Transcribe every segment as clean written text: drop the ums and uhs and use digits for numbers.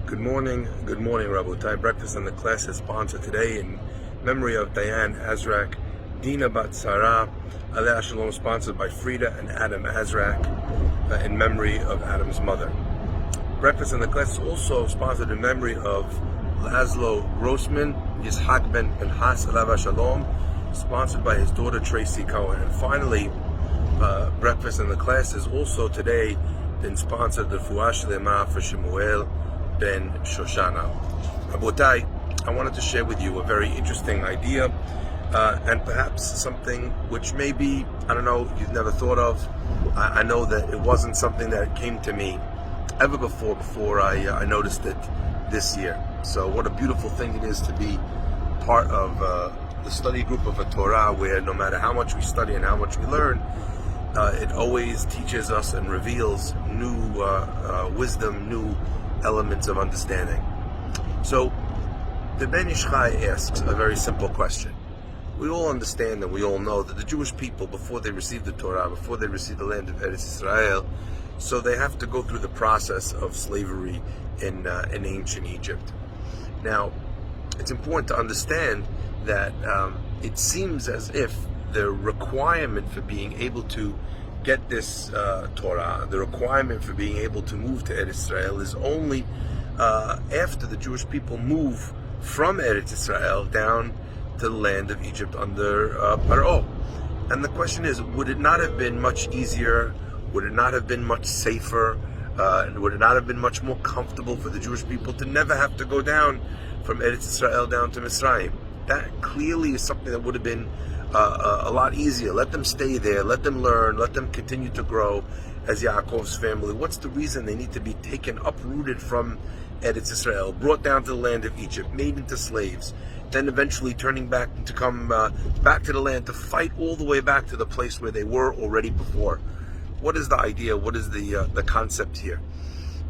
Good morning, Rabotai. Breakfast in the class is sponsored today in memory of Diane Azrak, Dina Bat Sarah, Aleh Shalom, sponsored by Frida and Adam Azrak, in memory of Adam's mother. Breakfast in the class is also sponsored in memory of Laszlo Grossman, Yitzhak Ben Has, Aleh Shalom, sponsored by his daughter Tracy Cohen. And finally, breakfast in the class is also today been sponsored the Refuah Shlema for Shemuel Ben Shoshana. Rabotai, I wanted to share with you a very interesting idea and perhaps something which maybe, I don't know, you've never thought of. I know that it wasn't something that came to me ever before I noticed it this year. So what a beautiful thing it is to be part of the study group of a Torah, where no matter how much we study and how much we learn, it always teaches us and reveals new wisdom, new elements of understanding. So the Ben Ish Chai asks a very simple question. We all understand and we all know that the Jewish people, before they receive the Torah, before they receive the land of Eretz Israel, so they have to go through the process of slavery in ancient Egypt. Now, it's important to understand that it seems as if the requirement for being able to get this Torah, the requirement for being able to move to Eretz Israel, is only after the Jewish people move from Eretz Israel down to the land of Egypt under Paro. And the question is, would it not have been much easier? Would it not have been much safer? And would it not have been much more comfortable for the Jewish people to never have to go down from Eretz Israel down to Mitzrayim? That clearly is something that would have been a lot easier. Let them stay there, let them learn, let them continue to grow as Yaakov's family. What's the reason they need to be taken, uprooted from Eretz Israel, brought down to the land of Egypt, made into slaves, then eventually turning back to come back to the land to fight all the way back to the place where they were already before? What is the idea? What is the concept here?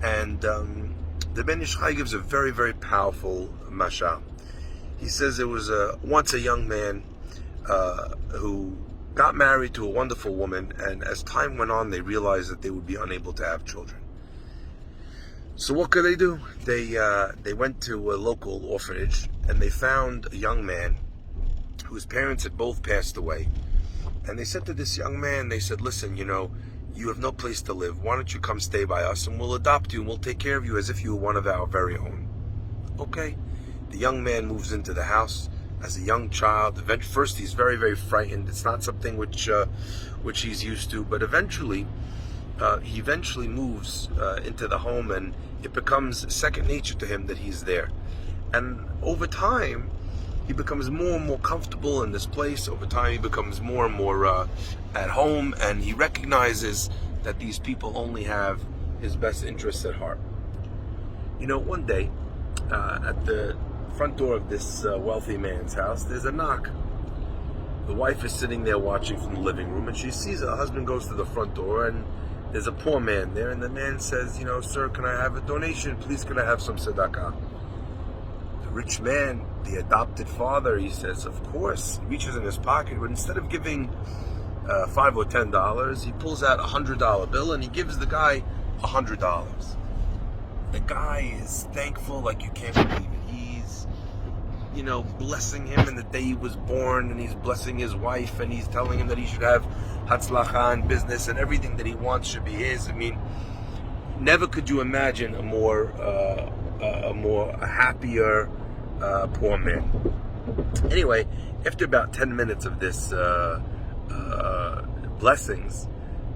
And the Ben Ish Chai gives a very, very powerful mashal. He says there was once a young man who got married to a wonderful woman, and as time went on, they realized that they would be unable to have children. So what could they do? They went to a local orphanage, and they found a young man whose parents had both passed away. And they said to this young man, they said, listen, you have no place to live. Why don't you come stay by us, and we'll adopt you, and we'll take care of you as if you were one of our very own. Okay. The young man moves into the house as a young child. First, he's very, very frightened. It's not something which he's used to. But eventually, he moves into the home, and it becomes second nature to him that he's there. And over time, he becomes more and more comfortable in this place. Over time, he becomes more and more at home, and he recognizes that these people only have his best interests at heart. One day, at the front door of this wealthy man's house, there's a knock. The wife is sitting there watching from the living room, and she sees her husband goes to the front door, and there's a poor man there, and the man says, sir, can I have a donation? Please, can I have some tzedakah? The rich man, the adopted father, he says, of course. He reaches in his pocket, but instead of giving $5 or $10, he pulls out $100 bill, and he gives the guy $100. The guy is thankful like you can't believe it. He's, blessing him in the day he was born, and he's blessing his wife, and he's telling him that he should have hatzlacha in business, and everything that he wants should be his. I mean, never could you imagine a happier poor man. Anyway, after about 10 minutes of this blessings,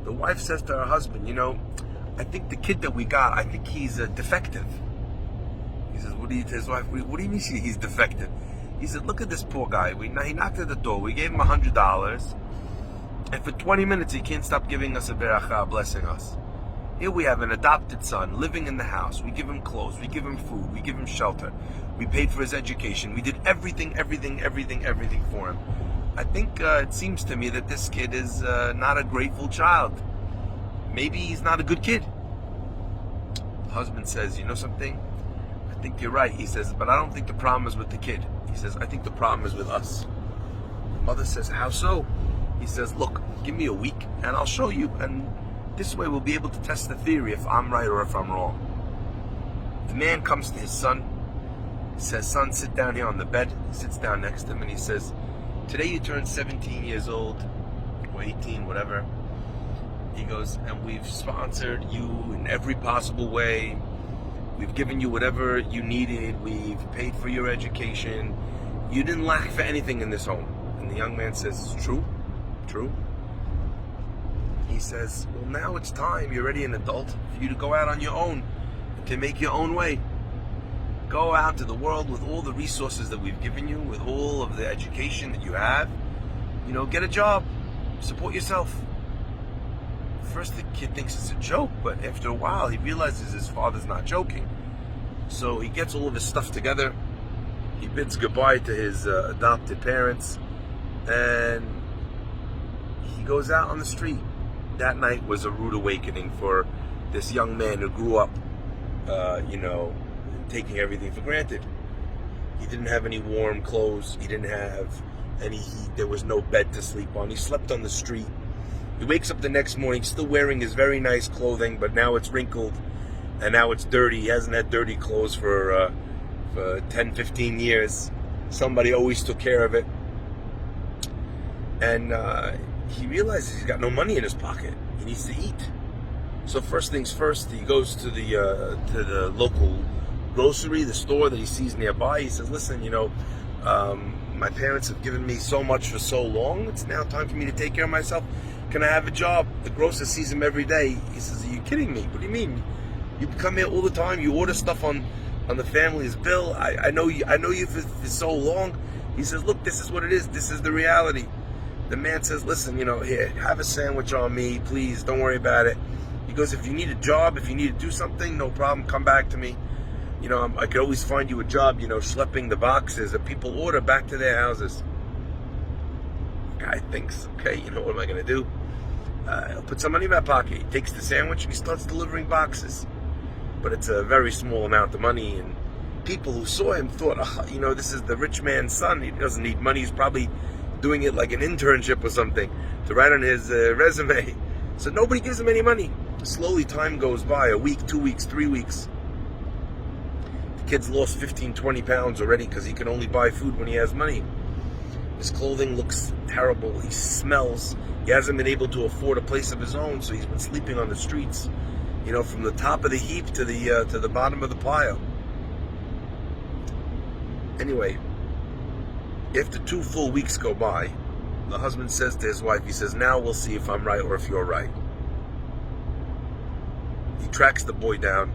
the wife says to her husband, I think the kid that we got, I think he's defective. He says, what do you mean he's defective? He said, look at this poor guy. He knocked at the door. We gave him $100. And for 20 minutes, he can't stop giving us a beracha, blessing us. Here we have an adopted son living in the house. We give him clothes. We give him food. We give him shelter. We paid for his education. We did everything for him. I think it seems to me that this kid is not a grateful child. Maybe he's not a good kid. The husband says, you know something? I think you're right. He says, but I don't think the problem is with the kid. He says, I think the problem is with us. The mother says, how so? He says, look, give me a week and I'll show you. And this way we'll be able to test the theory if I'm right or if I'm wrong. The man comes to his son, says, son, sit down here on the bed. He sits down next to him and he says, today you turned 17 years old, or 18, whatever. He goes, and we've sponsored you in every possible way. We've given you whatever you needed. We've paid for your education. You didn't lack for anything in this home. And the young man says, true. He says, well, now it's time, you're already an adult, for you to go out on your own, to make your own way. Go out to the world with all the resources that we've given you, with all of the education that you have. Get a job, support yourself. First the kid thinks it's a joke, but after a while he realizes his father's not joking. So he gets all of his stuff together, he bids goodbye to his adopted parents, and he goes out on the street. That night was a rude awakening for this young man who grew up, taking everything for granted. He didn't have any warm clothes, he didn't have any heat, there was no bed to sleep on, he slept on the street. He wakes up the next morning still wearing his very nice clothing, but now it's wrinkled and now it's dirty. He hasn't had dirty clothes for 10, 15 years. Somebody always took care of it. And he realizes he's got no money in his pocket. He needs to eat. So first things first, he goes to the local grocery, the store that he sees nearby. He says, listen, my parents have given me so much for so long. It's now time for me to take care of myself. Can I have a job? The grocer sees him every day. He says, are you kidding me? What do you mean? You come here all the time. You order stuff on the family's bill. I know you for so long. He says, look, this is what it is. This is the reality. The man says, listen, here, have a sandwich on me, please. Don't worry about it. He goes, if you need a job, if you need to do something, no problem. Come back to me. I could always find you a job, schlepping the boxes that people order back to their houses. The guy thinks, okay, what am I going to do? He'll put some money in my pocket. He takes the sandwich and he starts delivering boxes. But it's a very small amount of money, and people who saw him thought, this is the rich man's son. He doesn't need money. He's probably doing it like an internship or something to write on his resume. So nobody gives him any money. Slowly time goes by, a week, 2 weeks, 3 weeks. The kid's lost 15, 20 pounds already because he can only buy food when he has money. His clothing looks terrible. He smells. He hasn't been able to afford a place of his own, so he's been sleeping on the streets, from the top of the heap to the bottom of the pile. Anyway, after 2 full weeks go by, the husband says to his wife, he says, now we'll see if I'm right or if you're right. He tracks the boy down.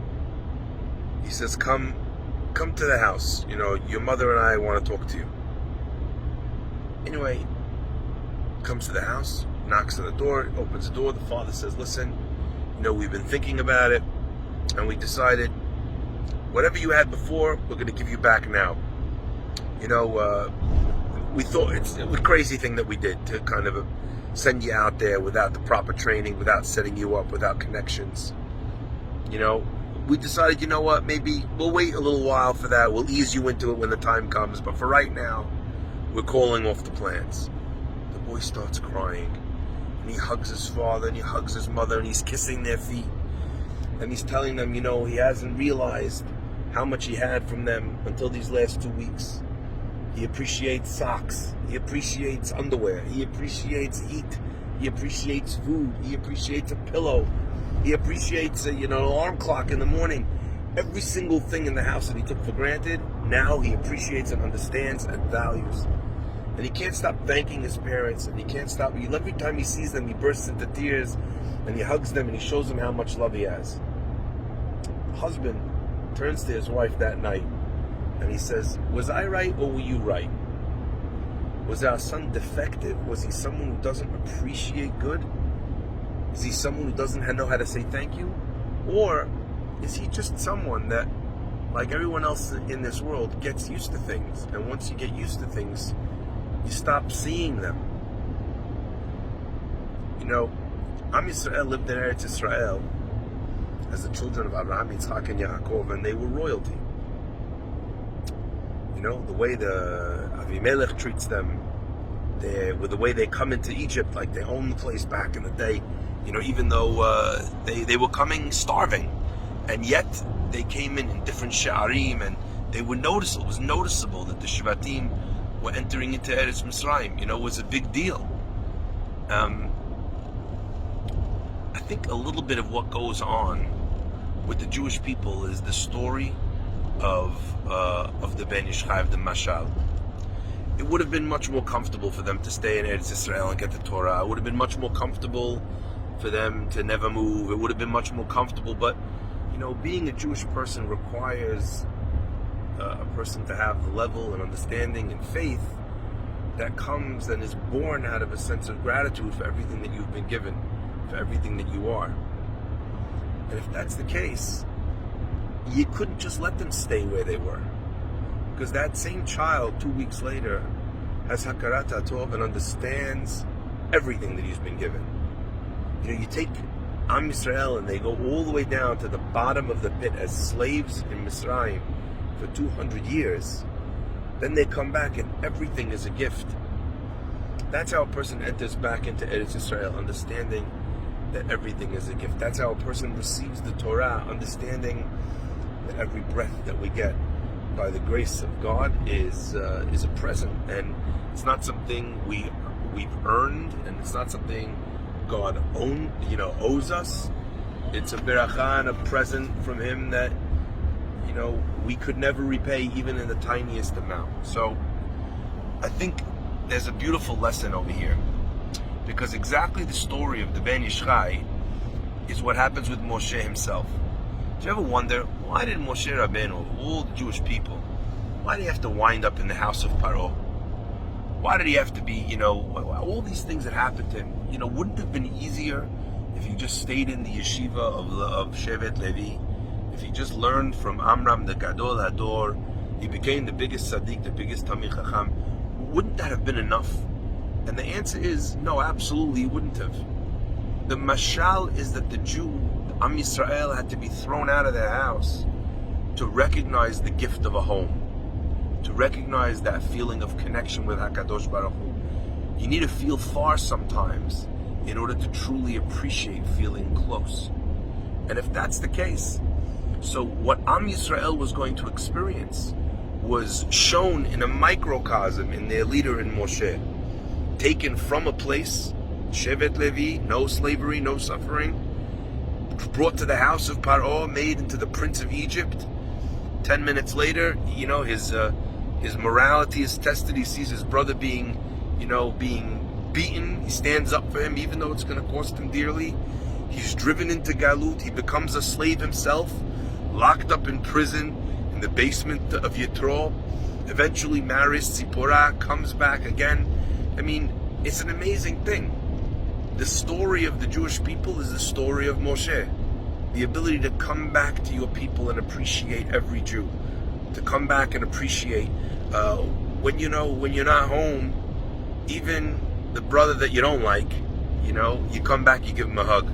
He says, come to the house. Your mother and I want to talk to you. Anyway, comes to the house, knocks on the door, opens the door. The father says, listen, we've been thinking about it, and we decided whatever you had before, we're going to give you back now. We thought it's a crazy thing that we did to kind of send you out there without the proper training, without setting you up, without connections. We decided, maybe we'll wait a little while for that. We'll ease you into it when the time comes. But for right now, we're calling off the plans. The boy starts crying. And he hugs his father and he hugs his mother and he's kissing their feet. And he's telling them, he hasn't realized how much he had from them until these last 2 weeks. He appreciates socks. He appreciates underwear. He appreciates heat. He appreciates food. He appreciates a pillow. He appreciates an alarm clock in the morning. Every single thing in the house that he took for granted, now he appreciates and understands and values. And he can't stop thanking his parents, and he can't stop. Every time he sees them, he bursts into tears, and he hugs them, and he shows them how much love he has. The husband turns to his wife that night, and he says, was I right or were you right? Was our son defective? Was he someone who doesn't appreciate good? Is he someone who doesn't know how to say thank you? Or is he just someone that, like everyone else in this world, gets used to things? And once you get used to things, you stop seeing them. Am Yisrael lived in Eretz Yisrael as the children of Abraham, Yitzchak, and Yaakov, and they were royalty. The way the Avimelech treats them, with the way they come into Egypt, like they own the place back in the day, even though they were coming starving, and yet they came in different sha'arim, and they were noticeable. It was noticeable that the Shvatim were entering into Eretz Mitzrayim. It was a big deal. I think a little bit of what goes on with the Jewish people is the story of the Ben Ish Chai, of the Mashal. It would have been much more comfortable for them to stay in Eretz Israel and get the Torah. It would have been much more comfortable for them to never move. It would have been much more comfortable. But being a Jewish person requires a person to have the level and understanding and faith that comes and is born out of a sense of gratitude for everything that you've been given, for everything that you are. And if that's the case, you couldn't just let them stay where they were. Because that same child 2 weeks later has Hakarat HaTov and understands everything that he's been given. You take Am Yisrael and they go all the way down to the bottom of the pit as slaves in Mitzrayim for 200 years. Then they come back and everything is a gift. That's how a person enters back into Eretz Israel, understanding that everything is a gift. That's how a person receives the Torah, understanding that every breath that we get by the grace of God is a present, and it's not something we've earned, and it's not something God owes us. It's a beracha and a present from Him that we could never repay, even in the tiniest amount. So I think there's a beautiful lesson over here, because exactly the story of the Ben Ish Chai is what happens with Moshe himself. Do you ever wonder, why did Moshe Rabbeinu, of all the Jewish people, why did he have to wind up in the house of Paro? Why did he have to be, all these things that happened to him? Wouldn't it have been easier if he just stayed in the yeshiva of Shevet Levi? If he just learned from Amram, the Gadol Hador, he became the biggest tzaddik, the biggest Talmid Chacham. Wouldn't that have been enough? And the answer is no, absolutely it wouldn't have. The mashal is that the Jew, Am Yisrael, had to be thrown out of their house to recognize the gift of a home, to recognize that feeling of connection with HaKadosh Baruch Hu. You need to feel far sometimes in order to truly appreciate feeling close. And if that's the case, so what Am Yisrael was going to experience was shown in a microcosm in their leader in Moshe, taken from a place, Shevet Levi, no slavery, no suffering, brought to the house of Paro, made into the prince of Egypt. 10 minutes later, his morality is tested. He sees his brother being beaten. He stands up for him, even though it's going to cost him dearly. He's driven into Galut. He becomes a slave himself, locked up in prison in the basement of Yitro. Eventually marries Tzipporah, comes back again. I mean, it's an amazing thing. The story of the Jewish people is the story of Moshe. The ability to come back to your people and appreciate every Jew. To come back and appreciate when you're not home, even the brother that you don't like, you come back, you give him a hug.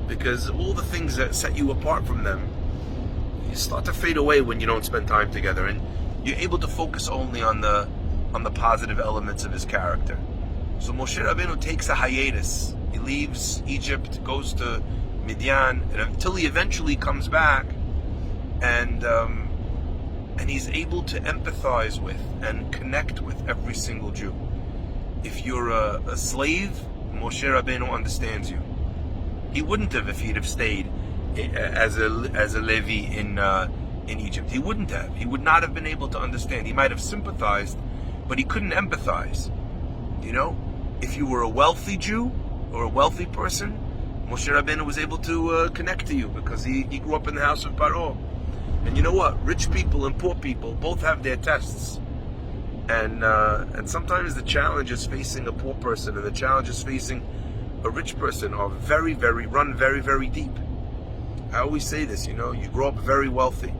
Because all the things that set you apart from them, you start to fade away when you don't spend time together, and you're able to focus only on the positive elements of his character. So Moshe Rabbeinu takes a hiatus. He leaves Egypt, goes to Midian, and until he eventually comes back, and he's able to empathize with and connect with every single Jew. If you're a slave, Moshe Rabbeinu understands you. He wouldn't have if he'd have stayed as a Levi in Egypt. He wouldn't have. He would not have been able to understand. He might have sympathized, but he couldn't empathize. If you were a wealthy Jew or a wealthy person, Moshe Rabbeinu was able to connect to you because he grew up in the house of Paro. And you know what? Rich people and poor people both have their tests. And sometimes the challenges facing a poor person and the challenges facing a rich person are run very, very deep. I always say this, you grow up very wealthy.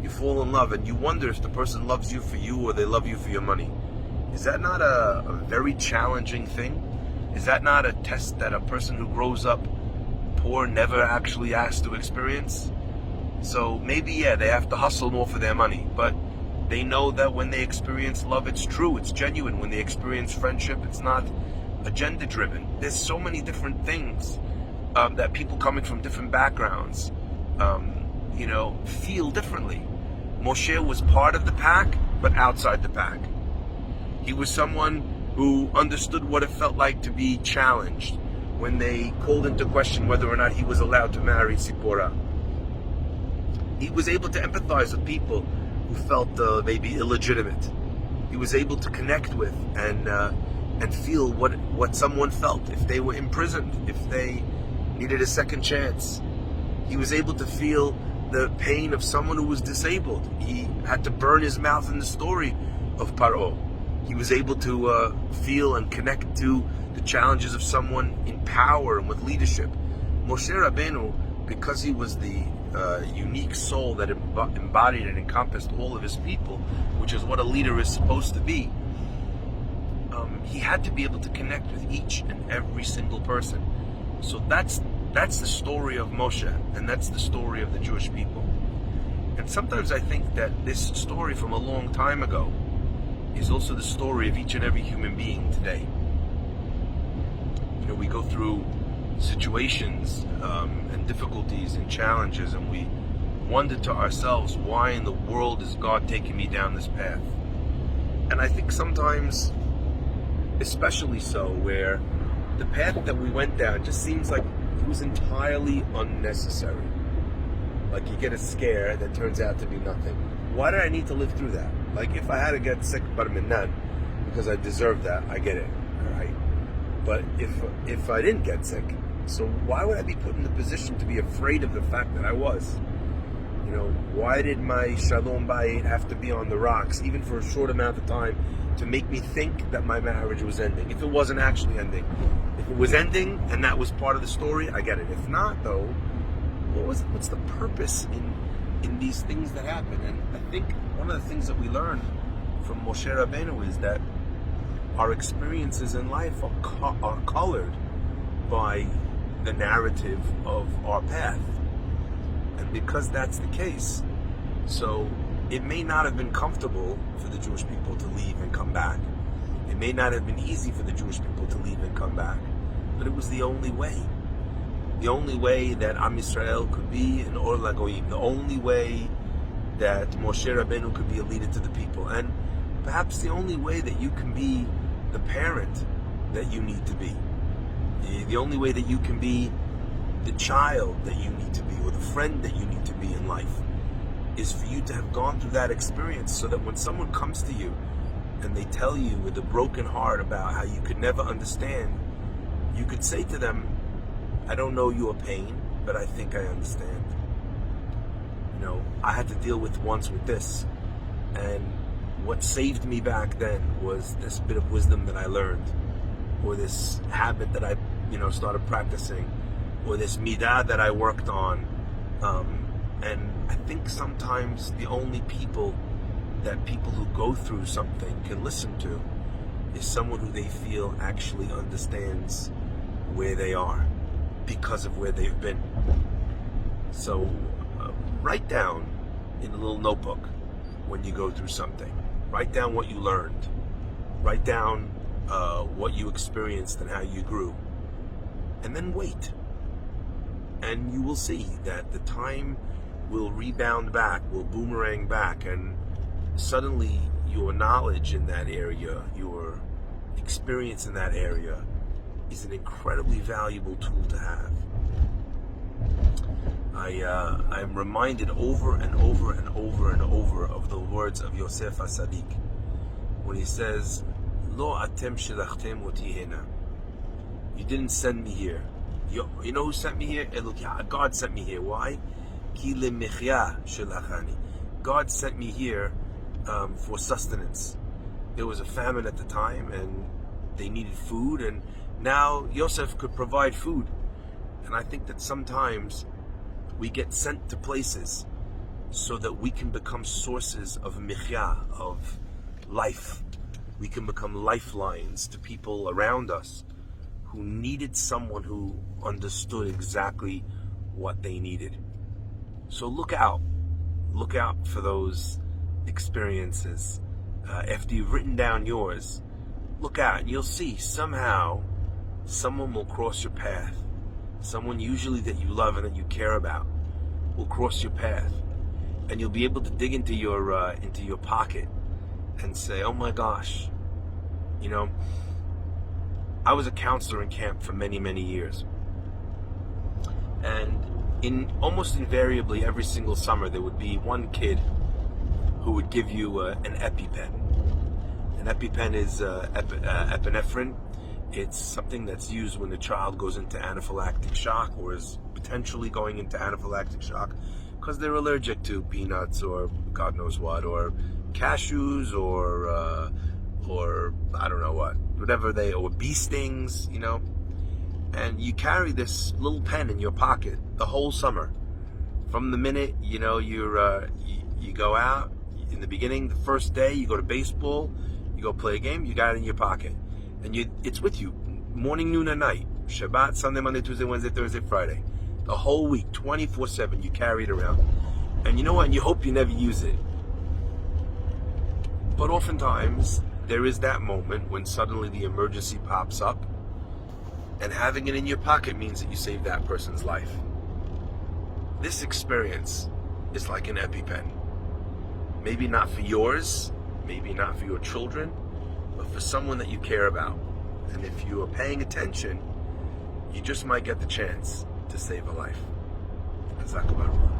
You fall in love and you wonder if the person loves you for you or they love you for your money. Is that not a very challenging thing? Is that not a test that a person who grows up poor never actually has to experience? So maybe, they have to hustle more for their money, but they know that when they experience love, it's true, it's genuine. When they experience friendship, it's not agenda-driven. There's so many different things that people coming from different backgrounds feel differently. Moshe was part of the pack, but outside the pack. He was someone who understood what it felt like to be challenged when they called into question whether or not he was allowed to marry Tzipporah. He was able to empathize with people who felt maybe illegitimate. He was able to connect with and feel what someone felt if they were imprisoned, if they needed a second chance. He was able to feel the pain of someone who was disabled. He had to burn his mouth in the story of Paro. He was able to feel and connect to the challenges of someone in power and with leadership. Moshe Rabbeinu, because he was the unique soul that embodied and encompassed all of his people, which is what a leader is supposed to be, he had to be able to connect with each and every single person. So that's the story of Moshe, and that's the story of the Jewish people. And sometimes I think that this story from a long time ago is also the story of each and every human being today. We go through situations and difficulties and challenges, and we wonder to ourselves, why in the world is God taking me down this path? And I think sometimes, especially so, where the path that we went down just seems like it was entirely unnecessary. Like you get a scare that turns out to be nothing. Why did I need to live through that? Like if I had to get sick, bar minan, because I deserve that, I get it, all right? But if I didn't get sick, so why would I be put in the position to be afraid of the fact that I was? Why did my Shalom Bayit have to be on the rocks, even for a short amount of time, to make me think that my marriage was ending, if it wasn't actually ending? If it was ending and that was part of the story, I get it. If not, though, what's the purpose in these things that happen? And I think one of the things that we learn from Moshe Rabbeinu is that our experiences in life are colored by the narrative of our path. And because that's the case, so it may not have been comfortable for the Jewish people to leave and come back. It may not have been easy for the Jewish people to leave and come back, but it was the only way. The only way that Am Yisrael could be an Or LaGoyim. The only way that Moshe Rabbeinu could be a leader to the people. And perhaps the only way that you can be the parent that you need to be. The only way that you can be the child that you need to be, or the friend that you need to be in life, is for you to have gone through that experience, so that when someone comes to you and they tell you with a broken heart about how you could never understand, you could say to them, I don't know your pain, but I think I understand. I had to deal with this, and what saved me back then was this bit of wisdom that I learned, or this habit that I started practicing, or this midah that I worked on. And I think sometimes the only people who go through something can listen to is someone who they feel actually understands where they are because of where they've been. So write down in a little notebook when you go through something. Write down what you learned. Write down what you experienced and how you grew. And then wait. And you will see that the time will rebound back, will boomerang back, and suddenly your knowledge in that area, your experience in that area, is an incredibly valuable tool to have. I'm reminded over and over and over and over of the words of Yosef HaSadik when he says, Lo atem shelachtem oti hena. You didn't send me here. You know who sent me here? God sent me here. Why? Ki lemechya shelachani. God sent me here for sustenance. There was a famine at the time, and they needed food, and now Yosef could provide food. And I think that sometimes we get sent to places so that we can become sources of mechya, of life. We can become lifelines to people around us who needed someone who understood exactly what they needed. So look out for those experiences. After you've written down yours, look out and you'll see somehow someone will cross your path. Someone usually that you love and that you care about, will cross your path, and you'll be able to dig into your pocket and say, "Oh my gosh, you know, I was a counselor in camp for many, many years, and almost invariably every single summer there would be one kid who would give you an Epi-Pen. An Epi-Pen is epinephrine. It's something that's used when the child goes into anaphylactic shock or is potentially going into anaphylactic shock because they're allergic to peanuts or God knows what, or cashews, or I don't know what, or bee stings, you know. And you carry this little pen in your pocket the whole summer. From the minute, you know, you go out, in the beginning, the first day, you go to baseball, you go play a game, you got it in your pocket. And it's with you, morning, noon, and night. Shabbat, Sunday, Monday, Tuesday, Wednesday, Thursday, Friday. The whole week, 24/7, you carry it around. And you know what? And you hope you never use it. But oftentimes, there is that moment when suddenly the emergency pops up, and having it in your pocket means that you saved that person's life. This experience is like an Epi-Pen. Maybe not for yours, maybe not for your children, but for someone that you care about. And if you are paying attention, you just might get the chance to save a life. Zakh Baruch.